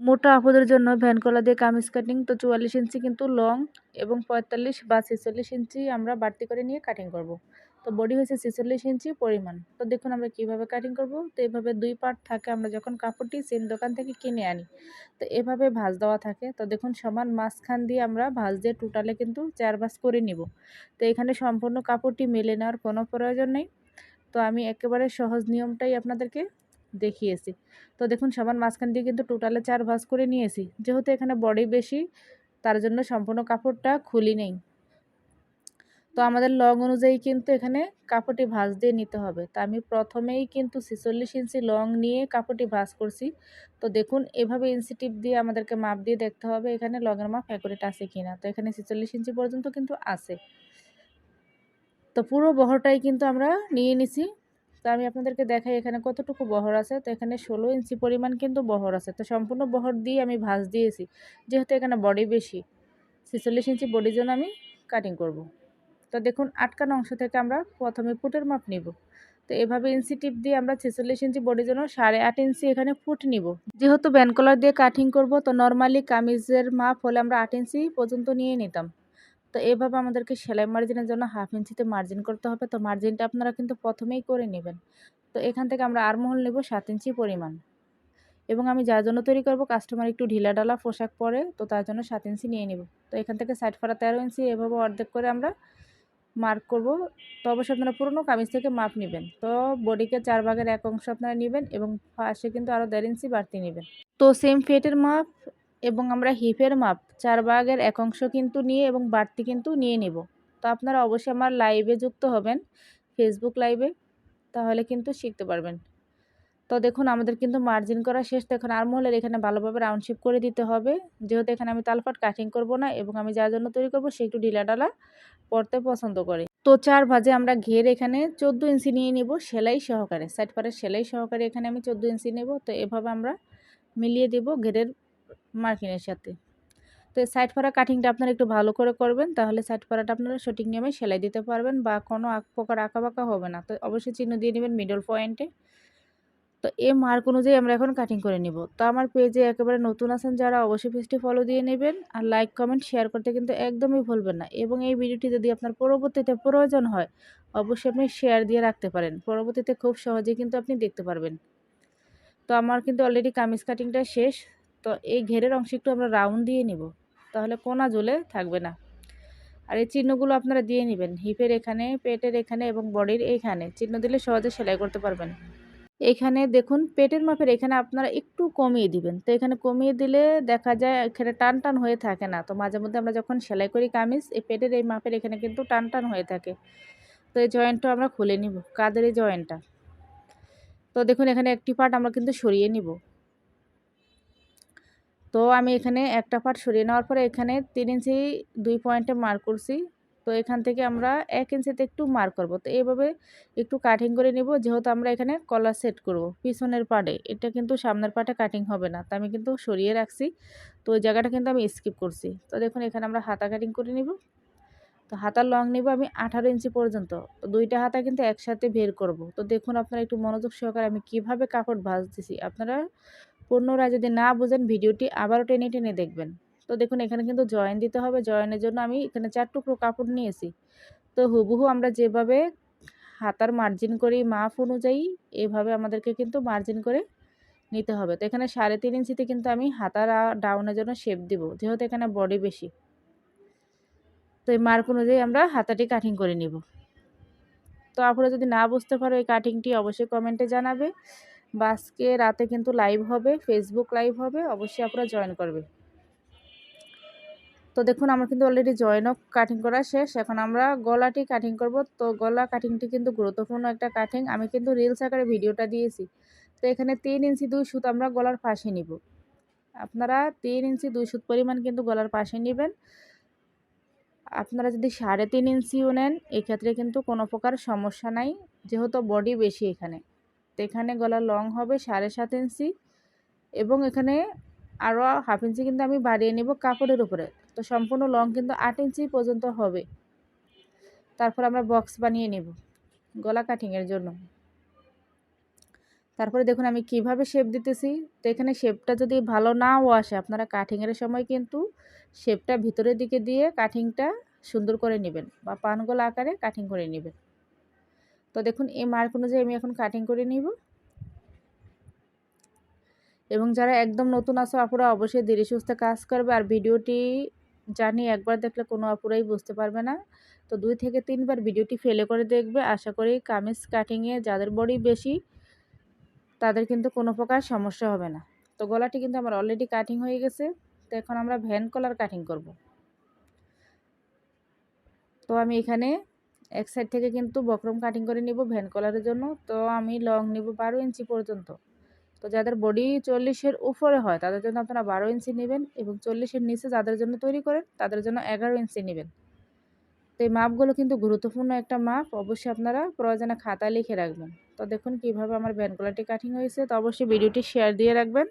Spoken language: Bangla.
মোটা আপুদের জন্য ভ্যান গলা দিয়ে কামিজ কাটিং। তো ৪৪ ইঞ্চি কিন্তু লং এবং ৪৫ বা ৪৬ ইঞ্চি আমরা বাড়তি করে নিয়ে কাটিং করব। তো বডি হয়েছে ৪৬ ইঞ্চি পরিমাণ। তো দেখুন আমরা কিভাবে কাটিং করব। তো এভাবে ২ পার্ট থাকে, আমরা যখন কাপড়টি সেম দোকান থেকে কিনে আনি তো এভাবে ভাঁজ দেওয়া থাকে। তো দেখুন সমান মাঝখান দিয়ে আমরা ভাঁজ দিয়ে টোটালে কিন্তু ৪ ভাঁজ করে নিব। তো এখানে সম্পূর্ণ কাপড়টি মেলে নেওয়ার কোনো প্রয়োজন নেই। তো আমি একেবারে সহজ নিয়মটাই আপনাদেরকে দেখিয়েছি। তো দেখুন সমান মাঝখান দিয়ে কিন্তু টোটালে ৪ ভাঁজ করে নিয়েছি। যেহেতু এখানে বডি বেশি তার জন্য সম্পূর্ণ কাপড়টা খুলি নেই। তো আমাদের লং অনুযায়ী কিন্তু এখানে কাপড়টি ভাঁজ দিয়ে নিতে হবে। তো আমি প্রথমেই কিন্তু ৪৬ ইঞ্চি লং নিয়ে কাপড়টি ভাঁজ করছি। তো দেখুন এভাবে ইঞ্চি টিপ দিয়ে আমাদেরকে মাপ দিয়ে দেখতে হবে এখানে লগের মাপ অ্যাকুরেট আছে কিনা। তো এখানে ৪৬ ইঞ্চি পর্যন্ত কিন্তু আছে। তো পুরো বহরটাই কিন্তু আমরা নিয়ে নিছি। তো আমি আপনাদেরকে দেখাই এখানে কতটুকু বহর আছে। তো এখানে ১৬ ইঞ্চি পরিমাণ কিন্তু বহর আছে। তো সম্পূর্ণ বহর দিয়ে আমি ভাঁজ দিয়েছি, যেহেতু এখানে বডি বেশি ৪৬ ইঞ্চি বডির জন্য আমি কাটিং করব। তো দেখুন আটকানো অংশ থেকে আমরা প্রথমে ফুটের মাপ নিব। তো এভাবে ইঞ্চি টিপ দিয়ে আমরা ৪৬ ইঞ্চি বডির জন্য ৮.৫ ইঞ্চি এখানে ফুট নিব। যেহেতু ব্যান্ড কলার দিয়ে কাটিং করব তো নর্মালি কামিজের মাপ হলে আমরা ৮ ইঞ্চি পর্যন্ত নিয়ে নিতাম। তো এভাবে আমাদেরকে সেলাই মার্জিনের জন্য ১/২ ইঞ্চিতে মার্জিন করতে হবে। তো মার্জিনটা আপনারা কিন্তু প্রথমেই করে নেবেন। তো এখান থেকে আমরা আর্মহোল নেব ৭ ইঞ্চি পরিমাণ। এবং আমি যার জন্য তৈরি করব কাস্টমার একটু ঢিলাঢালা পোশাক পরে, তো তার জন্য ৭ ইঞ্চি নিয়ে নেব। তো এখান থেকে সাইড ফাড়া ১৩ ইঞ্চি এভাবে অর্ধেক করে আমরা মার্ক করব। তো অবশ্যই আপনারা পুরনো কামিজ থেকে মাপ নেবেন। তো বডিকে ৪ ভাগের ১ অংশ আপনারা নেবেন এবং পাশে কিন্তু আরও ১.৫ ইঞ্চি বাড়তি নেবেন। তো সেম ফেটের মাপ এবং আমরা হিপের মাপ ৪ ভাগের ১ অংশ কিন্তু নিয়ে এবং বাড়তি কিন্তু নিয়ে নেব। তো আপনারা অবশ্যই আমার লাইভে যুক্ত হবেন, ফেসবুক লাইভে, তাহলে কিন্তু শিখতে পারবেন। তো দেখুন আমাদের কিন্তু মার্জিন করা শেষ। তো এখন আর্মহোলের এখানে ভালোভাবে রাউন্ড শেপ করে দিতে হবে। যেহেতু এখানে আমি তালপাট কাটিং করব না এবং আমি যার জন্য তৈরি করব সে একটু ঢিলাঢালা পরতে পছন্দ করে। তো ৪ ভাঁজে আমরা ঘের এখানে ১৪ ইঞ্চি নিয়ে নিব সেলাই সহকারে। সাইড পাড়ের সেলাই সহকারে এখানে আমি ১৪ ইঞ্চি নেব। তো এভাবে আমরা মিলিয়ে দেব ঘেরের মার্কিংয়ের সাথে। তো সাইড ফাড়া কাটিংটা আপনারা একটু ভালো করে করবেন, তাহলে সাইড ফাড়াটা আপনারা সঠিক নিয়মে সেলাই দিতে পারবেন বা কোনো প্রকার আঁকাবাঁকা হবে না। তো অবশ্যই চিহ্ন দিয়ে নেবেন মিডল পয়েন্টে। তো এই মার্ক অনুযায়ী আমরা এখন কাটিং করে নিব। তো আমার পেজে একেবারে নতুন আছেন যারা অবশ্যই পেজটি ফলো দিয়ে নেবেন আর লাইক কমেন্ট শেয়ার করতে কিন্তু একদমই ভুলবেন না। এবং এই ভিডিওটি যদি আপনার পরবর্তীতে প্রয়োজন হয় অবশ্যই আপনি শেয়ার দিয়ে রাখতে পারেন। পরবর্তীতে খুব সহজেই কিন্তু আপনি দেখতে পারবেন। তো আমার কিন্তু অলরেডি কামিজ কাটিংটা শেষ। তো এই ঘেরের অংশ একটু আমরা রাউন্ড দিয়ে নিব, তাহলে কোনা ঝুলে থাকবে না। আর এই চিহ্নগুলো আপনারা দিয়ে নেবেন হিপের এখানে, পেটের এখানে এবং বডির এইখানে চিহ্ন দিলে সহজে সেলাই করতে পারবেন। এখানে দেখুন পেটের মাপের এখানে আপনারা একটু কমিয়ে দিবেন। তো এখানে কমিয়ে দিলে দেখা যায় এখানে টান টান হয়ে থাকে না। তো মাঝে মধ্যে আমরা যখন সেলাই করি কামিজ এই পেটের এই মাপের এখানে কিন্তু টান টান হয়ে থাকে। তো এই জয়েন্টটা আমরা খুলে নিব, কাঁধের এই জয়েন্টটা। তো দেখুন এখানে একটি পার্ট আমরা কিন্তু সরিয়ে নিব। তো আমি এখানে একটা পার্ট সরিয়ে নেওয়ার পরে এখানে ৩ ইঞ্চি ২ পয়েন্টে মার্ক করছি। তো এখান থেকে আমরা ১ ইঞ্চিতে একটু মার্ক করব। তো এইভাবে একটু কাটিং করে নিব, যেহেতু আমরা এখানে কলার সেট করব পিছনের পার্টে, এটা কিন্তু সামনের পার্টে কাটিং হবে না। তো আমি কিন্তু সরিয়ে রাখছি, তো ওই জায়গাটা কিন্তু আমি স্কিপ করছি। তো দেখুন এখানে আমরা হাতা কাটিং করে নিব। তো হাতার লং নিব আমি ১৮ ইঞ্চি পর্যন্ত। তো দুইটা হাতা কিন্তু একসাথে বের করব। তো দেখুন আপনারা একটু মনোযোগ সহকারে আমি কিভাবে কাপড় ভাঁজতেছি, আপনারা পুনরায় যদি না বোঝেন ভিডিওটি আবারও টেনে টেনে দেখবেন। তো দেখুন এখানে কিন্তু জয়েন দিতে হবে। জয়েনের জন্য আমি এখানে ৪ টুকরো কাপড় নিয়েছি। তো হুবহু আমরা যেভাবে হাতার মার্জিন করি মাপ অনুযায়ী এভাবে আমাদেরকে কিন্তু মার্জিন করে নিতে হবে। তো এখানে ৩.৫ ইঞ্চিতে কিন্তু আমি হাতার ডাউনের জন্য শেপ দিব, যেহেতু এখানে বডি বেশি। তো এই মার্ক অনুযায়ী আমরা হাতাটি কাটিং করে নিব। তো আপনারা যদি না বুঝতে পারো এই কাটিংটি অবশ্যই কমেন্টে জানাবে। বা আজকে রাতে কিন্তু লাইভ হবে, ফেসবুক লাইভ হবে, অবশ্যই আপনারা জয়েন করবে। তো দেখুন আমার কিন্তু অলরেডি জয়েনও কাটিং করা শেষ। এখন আমরা গলাটি কাটিং করব। তো গলা কাটিংটি কিন্তু গুরুত্বপূর্ণ একটা কাটিং, আমি কিন্তু রিলস আকারে ভিডিওটা দিয়েছি। তো এখানে ৩ ইঞ্চি ২ সুত আমরা গলার পাশে নিব। আপনারা ৩ ইঞ্চি ২ সুত পরিমাণ কিন্তু গলার পাশে নেবেন। আপনারা যদি ৩.৫ ইঞ্চিও নেন এক্ষেত্রে কিন্তু কোনো প্রকার সমস্যা নাই, যেহেতু বডি বেশি এখানে। তো এখানে গলার লং হবে ৭.৫ ইঞ্চি এবং এখানে আরও ১/২ ইঞ্চি কিন্তু আমি বাড়িয়ে নেব কাপড়ের উপরে। তো সম্পূর্ণ লং কিন্তু ৮ ইঞ্চি পর্যন্ত হবে। তারপর আমরা বক্স বানিয়ে নেব গলা কাটিংয়ের জন্য। তারপরে দেখুন আমি কিভাবে শেপ দিতেছি। তো এখানে শেপটা যদি ভালো নাও আসে, আপনারা কাটিংয়ের সময় কিন্তু শেপটা ভিতরের দিকে দিয়ে কাটিংটা সুন্দর করে নেবেন বা পানগোলা আকারে কাটিং করে নেবেন। তো দেখুন এই মার্ক অনুযায়ী আমি এখন কাটিং করে নিব। এবং যারা একদম নতুন আছো আপুরা অবশ্যই ধীরে সুস্থে কাজ করবে। আর ভিডিওটি জানি একবার দেখলে কোনো আপুরাই বুঝতে পারবে না। তো 2 থেকে 3 বার ভিডিওটি ফেলে করে দেখবে। আশা করি কামিজ কাটিংয়ে যাদের বডি বেশি তাদের কিন্তু কোনো প্রকার সমস্যা হবে না। তো গলাটি কিন্তু আমার অলরেডি কাটিং হয়ে গেছে। তো এখন আমরা ভ্যান কলার কাটিং করব। তো আমি এখানে এক সাইড থেকে কিন্তু বক্রম কাটিং করে নিব ভ্যান কলারের জন্য। তো আমি লং নিব 12 ইঞ্চি পর্যন্ত। তো যাদের বডি 40-এর উপরে হয় তাদের জন্য আপনারা 12 ইঞ্চি নেবেন এবং 40-এর নিচে যাদের জন্য তৈরি করেন তাদের জন্য 11 ইঞ্চি নেবেন। তো এই মাপগুলো কিন্তু গুরুত্বপূর্ণ একটা মাপ, অবশ্যই আপনারা প্রয়োজনে খাতায় লিখে রাখবেন। তো দেখুন কিভাবে আমার ভ্যান গলাটি কাটিং হয়েছে। তো অবশ্যই ভিডিওটি শেয়ার দিয়ে রাখবেন।